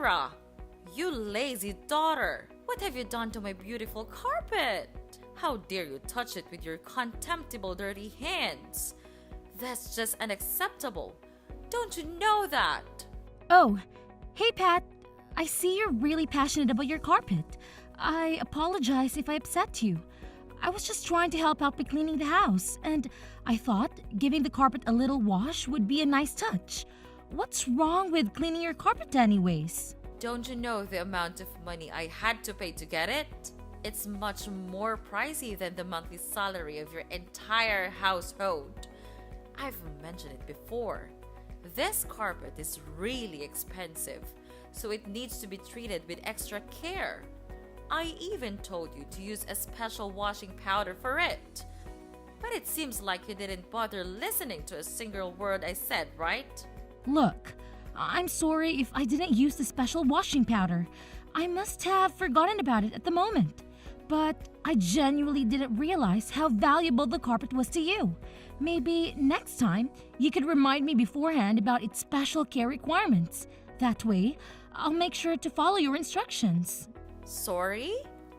Kara! You lazy daughter! What have you done to my beautiful carpet? How dare you touch it with your contemptible dirty hands? That's just unacceptable. Don't you know that? Oh, hey Pat. I see you're really passionate about your carpet. I apologize if I upset you. I was just trying to help out by cleaning the house, and I thought giving the carpet a little wash would be a nice touch. What's wrong with cleaning your carpet anyways? Don't you know the amount of money I had to pay to get it? It's much more pricey than the monthly salary of your entire household. I've mentioned it before. This carpet is really expensive, so it needs to be treated with extra care. I even told you to use a special washing powder for it. But it seems like you didn't bother listening to a single word I said, right? Look, I'm sorry if I didn't use the special washing powder. I must have forgotten about it at the moment. But I genuinely didn't realize how valuable the carpet was to you. Maybe next time you could remind me beforehand about its special care requirements. That way, I'll make sure to follow your instructions. Sorry?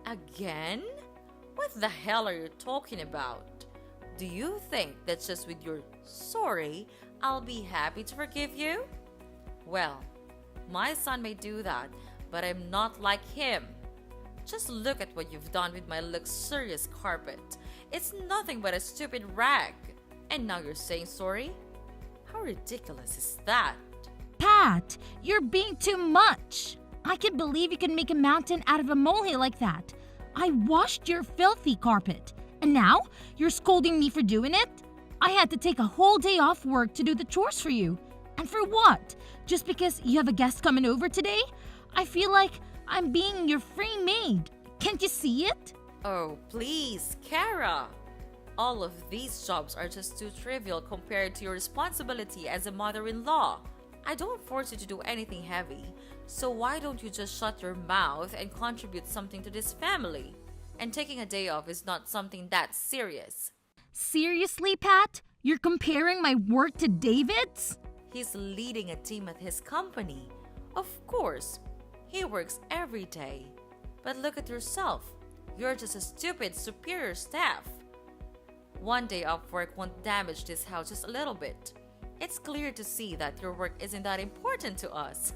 Again? What the hell are you talking about? Do you think that just with your sorry, I'll be happy to forgive you? Well, my son may do that, but I'm not like him. Just look at what you've done with my luxurious carpet. It's nothing but a stupid rag. And now you're saying sorry? How ridiculous is that? Pat, you're being too much. I can't believe you can make a mountain out of a molehill like that. I washed your filthy carpet, and now you're scolding me for doing it? I had to take a whole day off work to do the chores for you. And for what? Just because you have a guest coming over today? I feel like I'm being your free maid. Can't you see it? Oh, please, Kara. All of these jobs are just too trivial compared to your responsibility as a mother-in-law. I don't force you to do anything heavy, so why don't you just shut your mouth and contribute something to this family? And taking a day off is not something that serious. Seriously, Pat? You're comparing my work to David's? He's leading a team at his company. Of course, he works every day. But look at yourself. You're just a stupid superior staff. One day off work won't damage this house just a little bit. It's clear to see that your work isn't that important to us.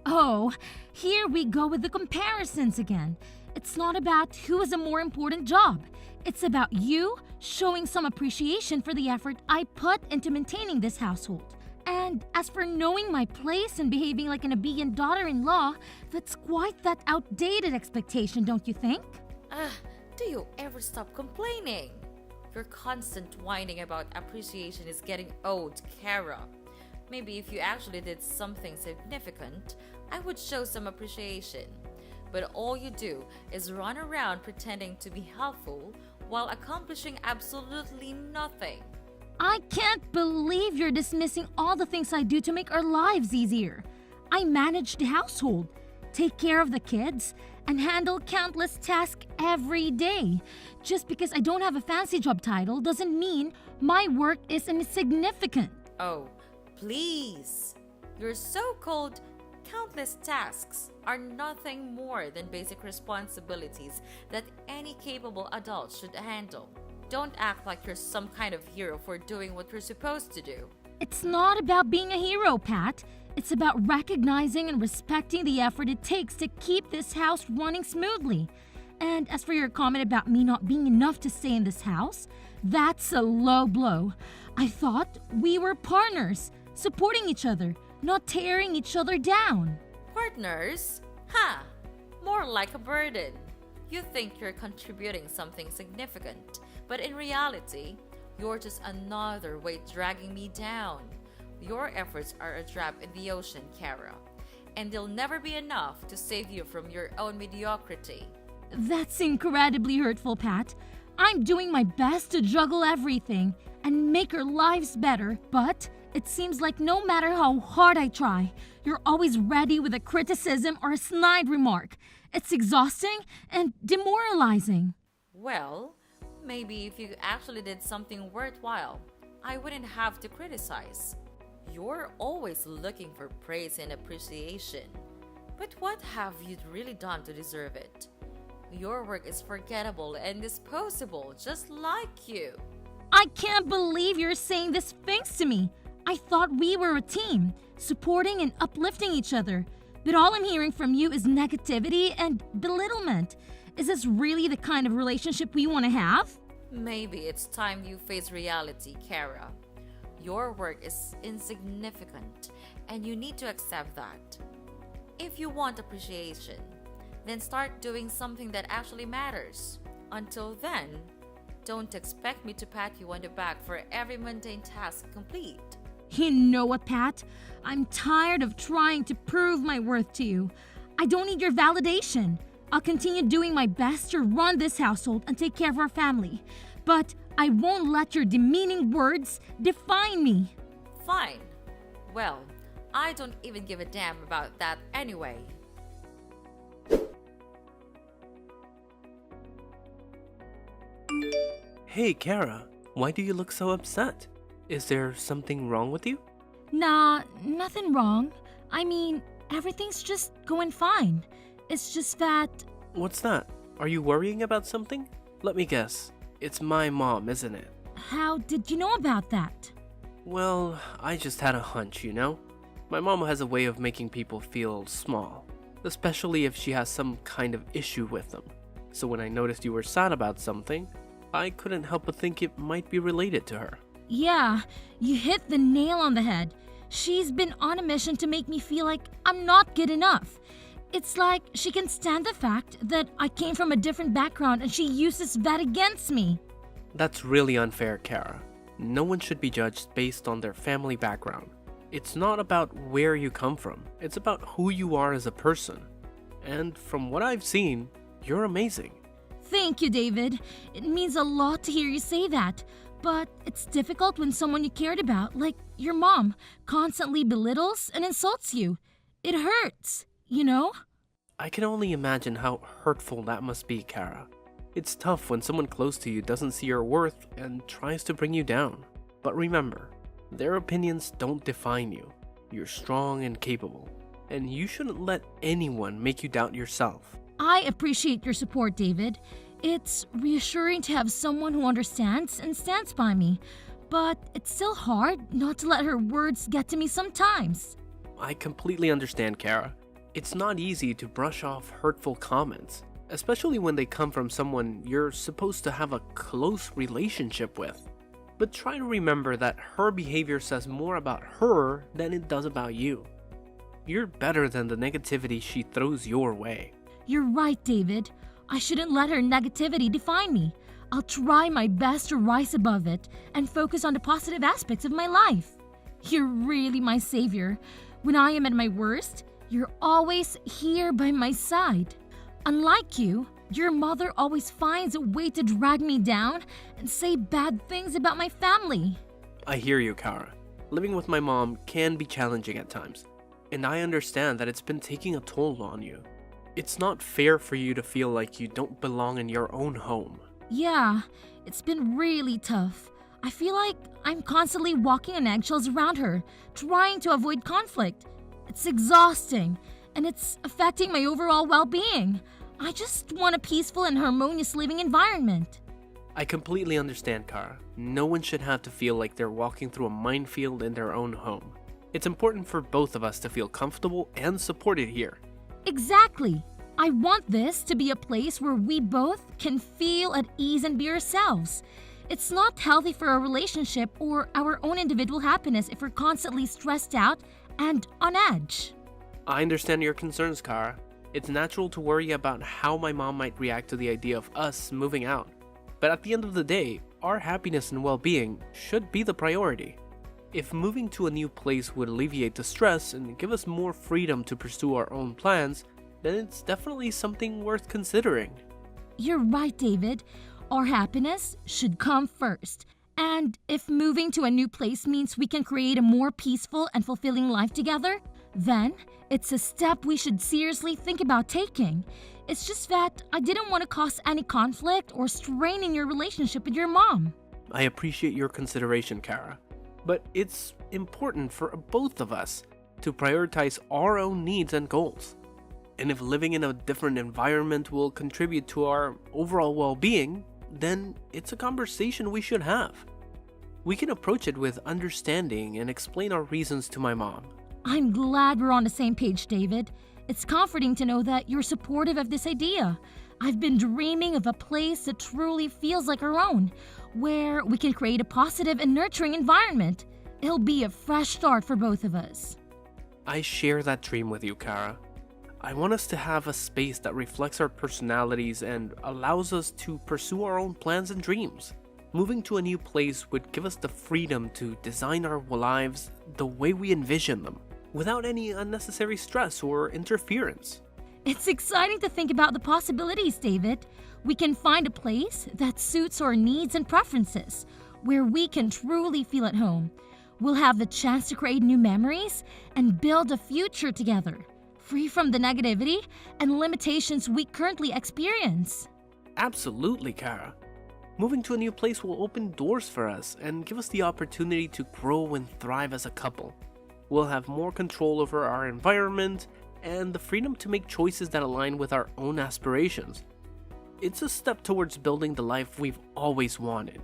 Oh, here we go with the comparisons again. It's not about who has a more important job. It's about you showing some appreciation for the effort I put into maintaining this household. And as for knowing my place and behaving like an obedient daughter-in-law, that's quite that outdated expectation, don't you think? Do you ever stop complaining? Your constant whining about appreciation is getting old, Kara. Maybe if you actually did something significant, I would show some appreciation. But all you do is run around pretending to be helpful while accomplishing absolutely nothing. I can't believe you're dismissing all the things I do to make our lives easier. I manage the household, take care of the kids, and handle countless tasks every day. Just because I don't have a fancy job title doesn't mean my work is insignificant. Oh, please. Your so-called countless tasks are nothing more than basic responsibilities that any capable adult should handle. Don't act like you're some kind of hero for doing what you're supposed to do. It's not about being a hero, Pat. It's about recognizing and respecting the effort it takes to keep this house running smoothly. And as for your comment about me not being enough to stay in this house, that's a low blow. I thought we were partners, supporting each other, not tearing each other down. Partners? Ha! More like a burden. You think you're contributing something significant, but in reality, you're just another weight dragging me down. Your efforts are a drop in the ocean, Kara, and they'll never be enough to save you from your own mediocrity. That's incredibly hurtful, Pat. I'm doing my best to juggle everything and make our lives better, but it seems like no matter how hard I try, you're always ready with a criticism or a snide remark. It's exhausting and demoralizing. Well, maybe if you actually did something worthwhile, I wouldn't have to criticize. You're always looking for praise and appreciation. But what have you really done to deserve it? Your work is forgettable and disposable, just like you. I can't believe you're saying these things to me. I thought we were a team, supporting and uplifting each other. But all I'm hearing from you is negativity and belittlement. Is this really the kind of relationship we want to have? Maybe it's time you face reality, Kara. Your work is insignificant, and you need to accept that. If you want appreciation, then start doing something that actually matters. Until then, don't expect me to pat you on the back for every mundane task complete. You know what, Pat? I'm tired of trying to prove my worth to you. I don't need your validation. I'll continue doing my best to run this household and take care of our family. But I won't let your demeaning words define me. Fine. Well, I don't even give a damn about that anyway. Hey, Kara, why do you look so upset? Is there something wrong with you? Nah, nothing wrong. I mean, everything's just going fine. It's just that... What's that? Are you worrying about something? Let me guess. It's my mom, isn't it? How did you know about that? Well, I just had a hunch, you know? My mom has a way of making people feel small, especially if she has some kind of issue with them. So when I noticed you were sad about something, I couldn't help but think it might be related to her. Yeah, you hit the nail on the head. She's been on a mission to make me feel like I'm not good enough. It's like she can stand the fact that I came from a different background and she uses that against me. That's really unfair, Kara. No one should be judged based on their family background. It's not about where you come from, it's about who you are as a person. And from what I've seen, you're amazing. Thank you, David. It means a lot to hear you say that. But it's difficult when someone you cared about, like your mom, constantly belittles and insults you. It hurts, you know? I can only imagine how hurtful that must be, Kara. It's tough when someone close to you doesn't see your worth and tries to bring you down. But remember, their opinions don't define you. You're strong and capable, and you shouldn't let anyone make you doubt yourself. I appreciate your support, David. It's reassuring to have someone who understands and stands by me, but it's still hard not to let her words get to me sometimes. I completely understand, Kara. It's not easy to brush off hurtful comments, especially when they come from someone you're supposed to have a close relationship with. But try to remember that her behavior says more about her than it does about you. You're better than the negativity she throws your way. You're right, David. I shouldn't let her negativity define me. I'll try my best to rise above it and focus on the positive aspects of my life. You're really my savior. When I am at my worst, you're always here by my side. Unlike you, your mother always finds a way to drag me down and say bad things about my family. I hear you, Kara. Living with my mom can be challenging at times, and I understand that it's been taking a toll on you. It's not fair for you to feel like you don't belong in your own home. Yeah, it's been really tough. I feel like I'm constantly walking on eggshells around her, trying to avoid conflict. It's exhausting, and it's affecting my overall well-being. I just want a peaceful and harmonious living environment. I completely understand, Kara. No one should have to feel like they're walking through a minefield in their own home. It's important for both of us to feel comfortable and supported here. Exactly. I want this to be a place where we both can feel at ease and be ourselves. It's not healthy for a relationship or our own individual happiness if we're constantly stressed out and on edge. I understand your concerns, Kara. It's natural to worry about how my mom might react to the idea of us moving out. But at the end of the day, our happiness and well-being should be the priority. If moving to a new place would alleviate the stress and give us more freedom to pursue our own plans, then it's definitely something worth considering. You're right, David. Our happiness should come first. And if moving to a new place means we can create a more peaceful and fulfilling life together, then it's a step we should seriously think about taking. It's just that I didn't want to cause any conflict or strain in your relationship with your mom. I appreciate your consideration, Kara. But it's important for both of us to prioritize our own needs and goals. And if living in a different environment will contribute to our overall well-being, then it's a conversation we should have. We can approach it with understanding and explain our reasons to my mom. I'm glad we're on the same page, David. It's comforting to know that you're supportive of this idea. I've been dreaming of a place that truly feels like our own, where we can create a positive and nurturing environment. It'll be a fresh start for both of us. I share that dream with you, Kara. I want us to have a space that reflects our personalities and allows us to pursue our own plans and dreams. Moving to a new place would give us the freedom to design our lives the way we envision them, without any unnecessary stress or interference. It's exciting to think about the possibilities, David. We can find a place that suits our needs and preferences, where we can truly feel at home. We'll have the chance to create new memories and build a future together, free from the negativity and limitations we currently experience. Absolutely, Kara. Moving to a new place will open doors for us and give us the opportunity to grow and thrive as a couple. We'll have more control over our environment and the freedom to make choices that align with our own aspirations. It's a step towards building the life we've always wanted.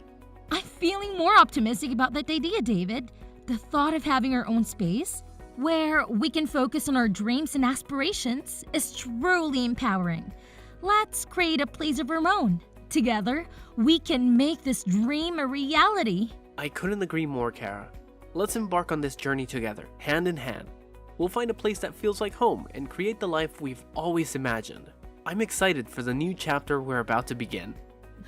I'm feeling more optimistic about that idea, David. The thought of having our own space, where we can focus on our dreams and aspirations, is truly empowering. Let's create a place of our own. Together, we can make this dream a reality. I couldn't agree more, Kara. Let's embark on this journey together, hand in hand. We'll find a place that feels like home and create the life we've always imagined. I'm excited for the new chapter we're about to begin.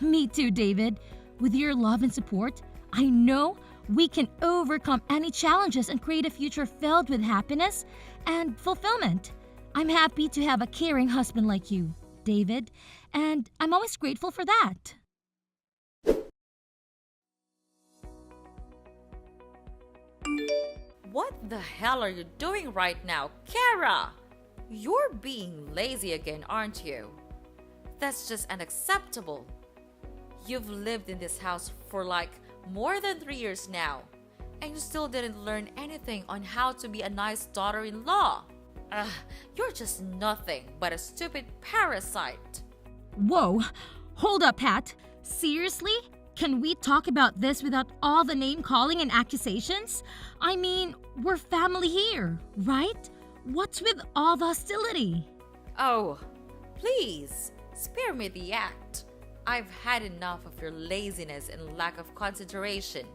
Me too, David. With your love and support, I know we can overcome any challenges and create a future filled with happiness and fulfillment. I'm happy to have a caring husband like you, David, and I'm always grateful for that. What the hell are you doing right now, Kara? You're being lazy again, aren't you? That's just unacceptable. You've lived in this house for like more than 3 years now, and you still didn't learn anything on how to be a nice daughter-in-law. You're just nothing but a stupid parasite. Whoa, hold up, Pat. Seriously? Can we talk about this without all the name-calling and accusations? I mean, we're family here, right? What's with all the hostility? Oh, please, spare me the act. I've had enough of your laziness and lack of consideration.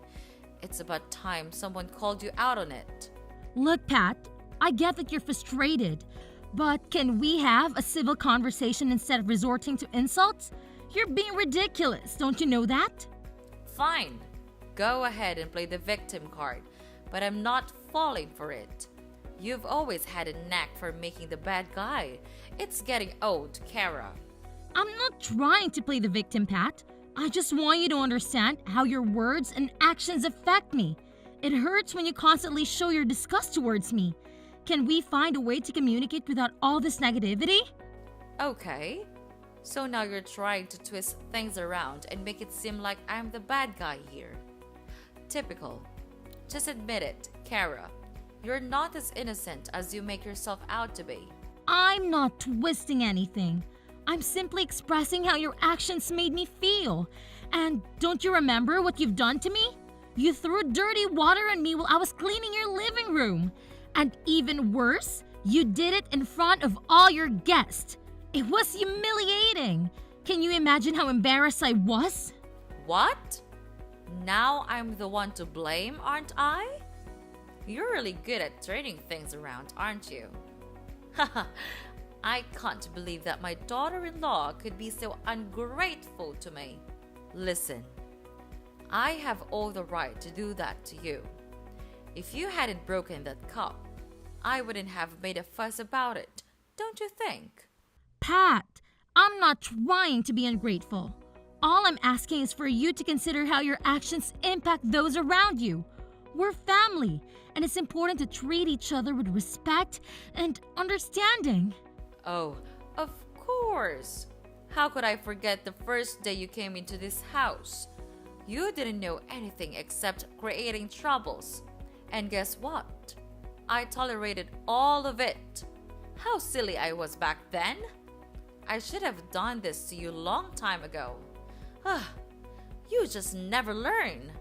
It's about time someone called you out on it. Look, Pat, I get that you're frustrated, but can we have a civil conversation instead of resorting to insults? You're being ridiculous, don't you know that? Fine, go ahead and play the victim card, but I'm not falling for it. You've always had a knack for making the bad guy. It's getting old, Kara. I'm not trying to play the victim, Pat. I just want you to understand how your words and actions affect me. It hurts when you constantly show your disgust towards me. Can we find a way to communicate without all this negativity? Okay, so now you're trying to twist things around and make it seem like I'm the bad guy here. Typical. Just admit it, Kara. You're not as innocent as you make yourself out to be. I'm not twisting anything. I'm simply expressing how your actions made me feel. And don't you remember what you've done to me? You threw dirty water on me while I was cleaning your living room. And even worse, you did it in front of all your guests. It was humiliating. Can you imagine how embarrassed I was? What? Now I'm the one to blame, aren't I? You're really good at turning things around, aren't you? Haha, I can't believe that my daughter-in-law could be so ungrateful to me. Listen, I have all the right to do that to you. If you hadn't broken that cup, I wouldn't have made a fuss about it, don't you think? Pat, I'm not trying to be ungrateful. All I'm asking is for you to consider how your actions impact those around you. We're family, and it's important to treat each other with respect and understanding. Oh, of course. How could I forget the first day you came into this house? You didn't know anything except creating troubles. And guess what? I tolerated all of it. How silly I was back then. I should have done this to you long time ago. You just never learn.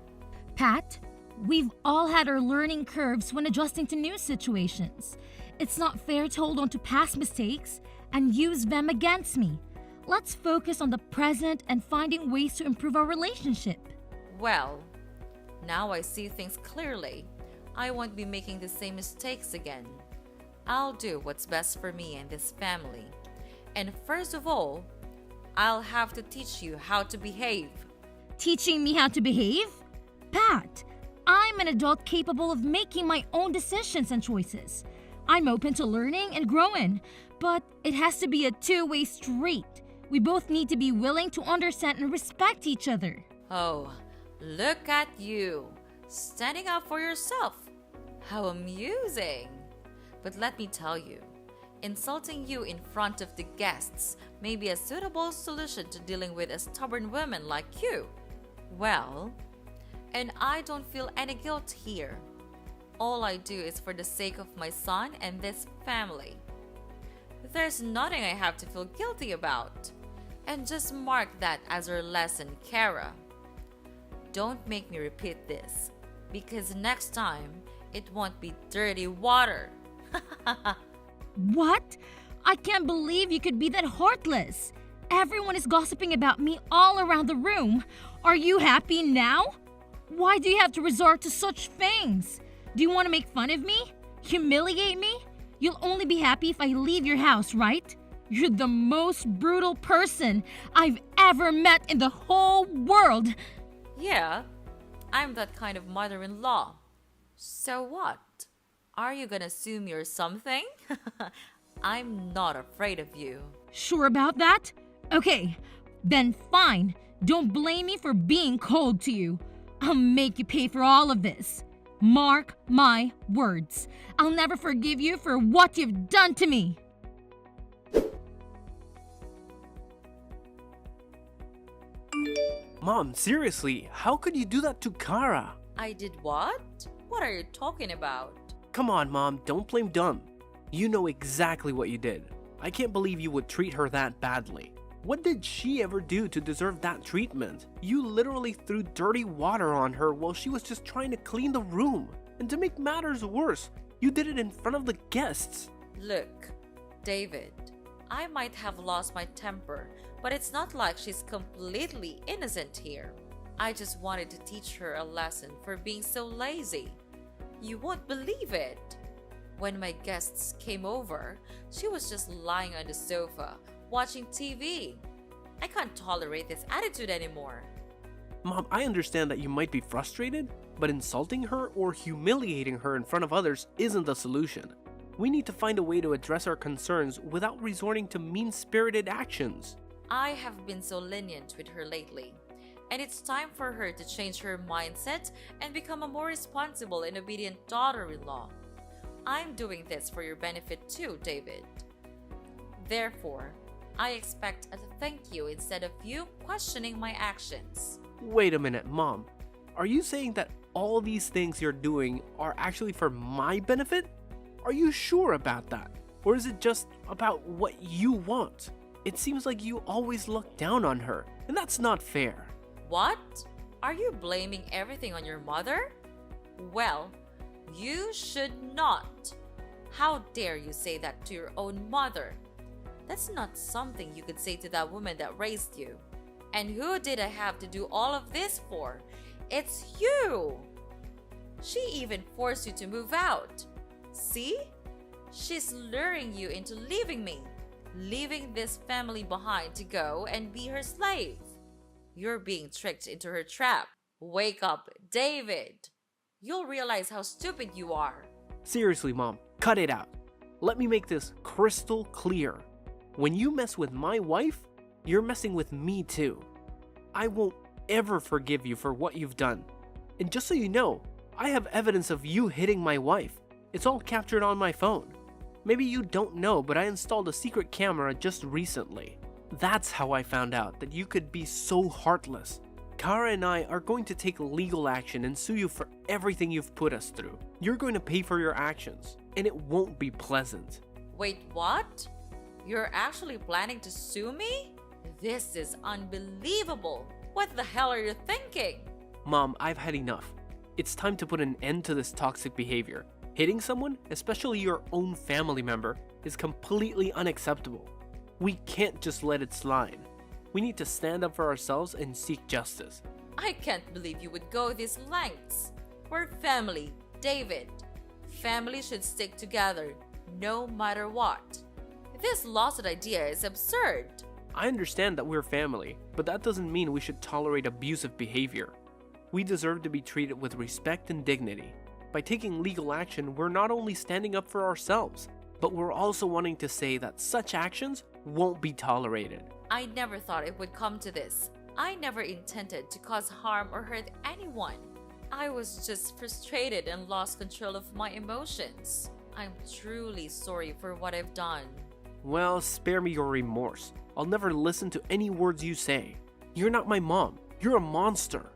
Pat, we've all had our learning curves when adjusting to new situations. It's not fair to hold on to past mistakes and use them against me. Let's focus on the present and finding ways to improve our relationship. Well, now I see things clearly. I won't be making the same mistakes again. I'll do what's best for me and this family. And first of all, I'll have to teach you how to behave. Teaching me how to behave? Pat, I'm an adult capable of making my own decisions and choices. I'm open to learning and growing, but it has to be a two-way street. We both need to be willing to understand and respect each other. Oh, look at you, standing up for yourself. How amusing. But let me tell you, insulting you in front of the guests may be a suitable solution to dealing with a stubborn woman like you. Well, and I don't feel any guilt here. All I do is for the sake of my son and this family. There's nothing I have to feel guilty about. And just mark that as our lesson, Kara. Don't make me repeat this, because next time it won't be dirty water. What? I can't believe you could be that heartless. Everyone is gossiping about me all around the room. Are you happy now? Why do you have to resort to such things? Do you want to make fun of me? Humiliate me? You'll only be happy if I leave your house, right? You're the most brutal person I've ever met in the whole world. Yeah, I'm that kind of mother-in-law. So what? Are you gonna assume you're something? I'm not afraid of you. Sure about that? Okay, then fine. Don't blame me for being cold to you. I'll make you pay for all of this. Mark my words. I'll never forgive you for what you've done to me. Mom, seriously, how could you do that to Kara? I did what? What are you talking about? Come on, Mom, don't blame dumb. You know exactly what you did. I can't believe you would treat her that badly. What did she ever do to deserve that treatment? You literally threw dirty water on her while she was just trying to clean the room. And to make matters worse, you did it in front of the guests. Look, David, I might have lost my temper, but it's not like she's completely innocent here. I just wanted to teach her a lesson for being so lazy. You won't believe it. When my guests came over, she was just lying on the sofa, watching TV. I can't tolerate this attitude anymore. Mom, I understand that you might be frustrated, but insulting her or humiliating her in front of others isn't the solution. We need to find a way to address our concerns without resorting to mean-spirited actions. I have been so lenient with her lately, and it's time for her to change her mindset and become a more responsible and obedient daughter-in-law. I'm doing this for your benefit too, David. Therefore, I expect a thank you instead of you questioning my actions. Wait a minute, Mom. Are you saying that all these things you're doing are actually for my benefit? Are you sure about that? Or is it just about what you want? It seems like you always look down on her, and that's not fair. What? Are you blaming everything on your mother? Well, you should not. How dare you say that to your own mother? That's not something you could say to that woman that raised you. And who did I have to do all of this for? It's you! She even forced you to move out. See? She's luring you into leaving me, leaving this family behind to go and be her slave. You're being tricked into her trap. Wake up, David! You'll realize how stupid you are. Seriously, Mom, cut it out. Let me make this crystal clear. When you mess with my wife, you're messing with me too. I won't ever forgive you for what you've done. And just so you know, I have evidence of you hitting my wife. It's all captured on my phone. Maybe you don't know, but I installed a secret camera just recently. That's how I found out that you could be so heartless. Kara and I are going to take legal action and sue you for everything you've put us through. You're going to pay for your actions, and it won't be pleasant. Wait, what? You're actually planning to sue me? This is unbelievable. What the hell are you thinking? Mom, I've had enough. It's time to put an end to this toxic behavior. Hitting someone, especially your own family member, is completely unacceptable. We can't just let it slide. We need to stand up for ourselves and seek justice. I can't believe you would go these lengths. We're family, David. Family should stick together, no matter what. This lawsuit idea is absurd. I understand that we're family, but that doesn't mean we should tolerate abusive behavior. We deserve to be treated with respect and dignity. By taking legal action, we're not only standing up for ourselves, but we're also wanting to say that such actions won't be tolerated. I never thought it would come to this. I never intended to cause harm or hurt anyone. I was just frustrated and lost control of my emotions. I'm truly sorry for what I've done. Well, spare me your remorse. I'll never listen to any words you say. You're not my mom. You're a monster.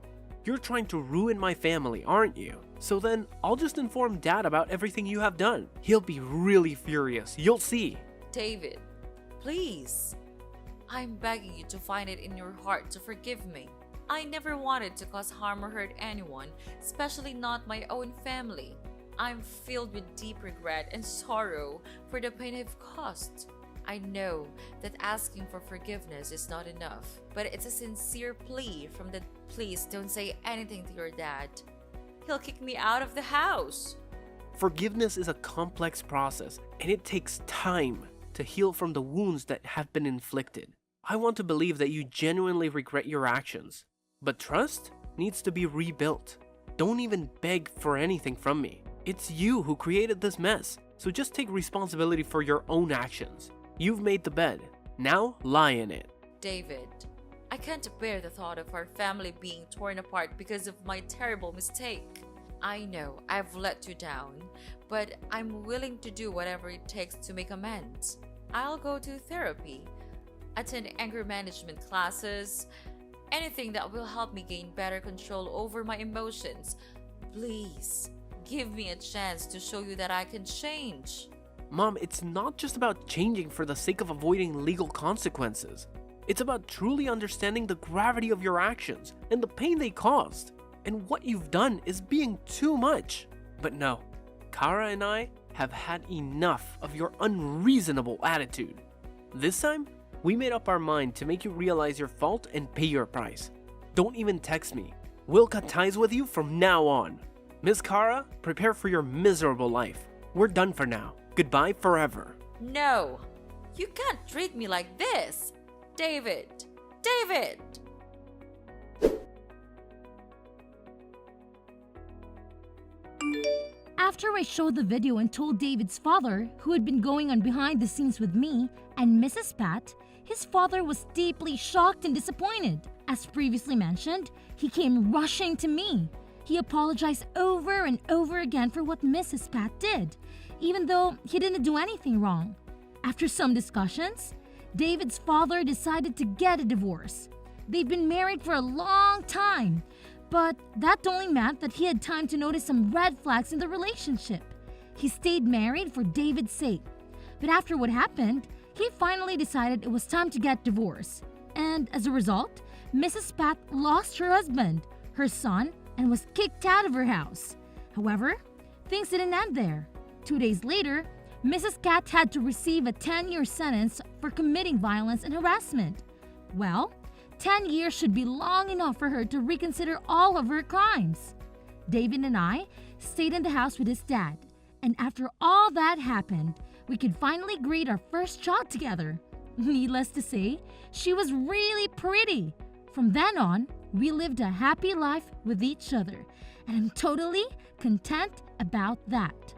You're trying to ruin my family, aren't you? So then, I'll just inform Dad about everything you have done. He'll be really furious. You'll see. David, please. I'm begging you to find it in your heart to forgive me. I never wanted to cause harm or hurt anyone, especially not my own family. I'm filled with deep regret and sorrow for the pain I've caused. I know that asking for forgiveness is not enough, but it's a sincere plea from the please don't say anything to your dad. He'll kick me out of the house. Forgiveness is a complex process, and it takes time to heal from the wounds that have been inflicted. I want to believe that you genuinely regret your actions, but trust needs to be rebuilt. Don't even beg for anything from me. It's you who created this mess, so just take responsibility for your own actions. You've made the bed. Now lie in it. David, I can't bear the thought of our family being torn apart because of my terrible mistake. I know I've let you down, but I'm willing to do whatever it takes to make amends. I'll go to therapy, attend anger management classes, anything that will help me gain better control over my emotions. Please, give me a chance to show you that I can change. Mom, it's not just about changing for the sake of avoiding legal consequences. It's about truly understanding the gravity of your actions and the pain they caused. And what you've done is being too much. But no, Kara and I have had enough of your unreasonable attitude. This time, we made up our mind to make you realize your fault and pay your price. Don't even text me. We'll cut ties with you from now on. Miss Kara, prepare for your miserable life. We're done for now. Goodbye forever. No, you can't treat me like this. David! David! After I showed the video and told David's father, who had been going on behind the scenes with me and Mrs. Pat, his father was deeply shocked and disappointed. As previously mentioned, he came rushing to me. He apologized over and over again for what Mrs. Pat did, even though he didn't do anything wrong. After some discussions, David's father decided to get a divorce. They've been married for a long time, but that only meant that he had time to notice some red flags in the relationship. He stayed married for David's sake, but after what happened, he finally decided it was time to get divorced. And as a result, Mrs. Pat lost her husband, her son, and was kicked out of her house. However, things didn't end there. 2 days later, Mrs. Cat had to receive a 10-year sentence for committing violence and harassment. Well, 10 years should be long enough for her to reconsider all of her crimes. David and I stayed in the house with his dad, and after all that happened, we could finally greet our first child together. Needless to say, she was really pretty. From then on, we lived a happy life with each other, and I'm totally content about that.